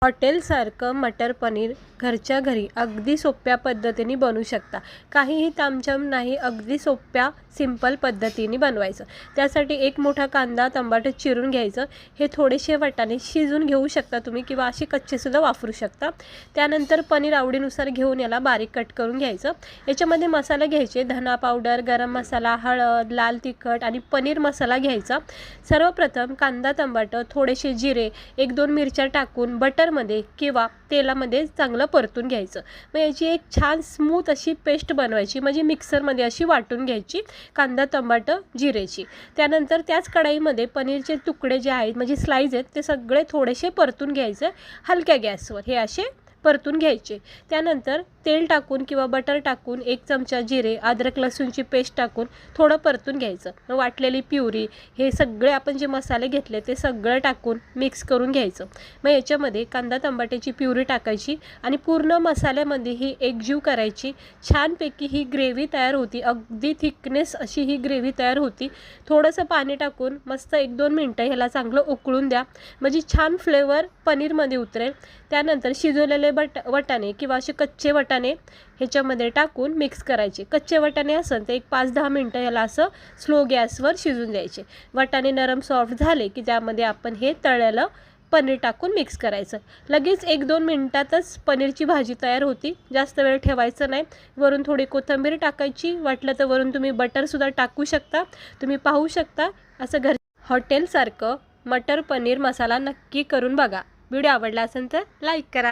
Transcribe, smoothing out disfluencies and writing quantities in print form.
हॉटेलसारखं मटर पनीर घरच्या घरी अगदी सोप्या पद्धतीने बनवू शकता। काहीही तामझाम नाही, अगदी सोप्या सिंपल पद्धतीने बनवायचं। त्यासाठी एक मोठा कांदा टमाटर चिरून घ्यायचं। हे थोडेसे वाटाणे शिजून घेऊ शकता तुम्ही किंवा असे कच्चेसुद्धा वापरू शकता। त्यानंतर पनीर आवडीनुसार घेऊन याला बारीक कट करून घ्यायचं। याच्यामध्ये मसाले घ्यायचे, धना पावडर, गरम मसाला, हळद, लाल तिखट आणि पनीर मसाला घ्यायचा। सर्वप्रथम कांदा टमाटर, थोडेसे जिरे, 1-2 मिरच्या टाकून बटरमध्ये किंवा तेलामध्ये चांगलं परतून घ्यायचं। मग याची एक छान स्मूथ अशी पेस्ट बनवायची, म्हणजे मिक्सरमध्ये अशी वाटून घ्यायची कांदा टमाटर जिरेची। त्यानंतर त्याच कढईमध्ये पनीरचे तुकडे जे आहेत म्हणजे स्लाइस आहेत ते सगळे थोडेसे परतून घ्यायचे हलक्या गॅसवर, हे असे परतून घ्यायचे। त्यानंतर तेल टाकून किंवा बटर टाकून 1 चमचा जिरे, अद्रक लसूणची पेस्ट टाकून थोडं परतून घ्यायचं। मग वाटलेली प्युरी, हे सगळे आपण जे मसाले घेतले ते सगळं टाकून मिक्स करून घ्यायचं। मग याच्यामध्ये कांदा टमाट्याची प्युरी टाकायची आणि पूर्ण मसाल्यामध्ये ही एकजीव करायची। छानपैकी ही ग्रेव्ही तयार होती, अगदी थिकनेस अशी ही ग्रेव्ही तयार होती। थोडंसं पाणी टाकून मस्त 1-2 मिनटं ह्याला चांगलं उकळून द्या, म्हणजे छान फ्लेवर पनीरमध्ये उतरेल। त्यानंतर शिजवलेले वाटाणे किंवा असे कच्चे वाटाणे ह्याच्यामध्ये टाकून मिक्स करायचे। कच्चे वाटाणे असेल तर एक 5-10 मिनटं याला असं स्लो गॅसवर शिजून द्यायचे। वाटाणे नरम सॉफ्ट झाले की त्यामध्ये आपण हे तळलेलं पनीर टाकून मिक्स करायचं। लगेच 1-2 मिनटातच पनीरची भाजी तयार होती, जास्त वेळ ठेवायचं नाही। वरून थोडी कोथिंबीर टाकायची, वाटलं तर वरून तुम्ही बटरसुद्धा टाकू शकता। तुम्ही पाहू शकता असं हॉटेलसारखं मटर पनीर मसाला नक्की करून बघा। व्हिडिओ आवडला असेल तर लाईक करा।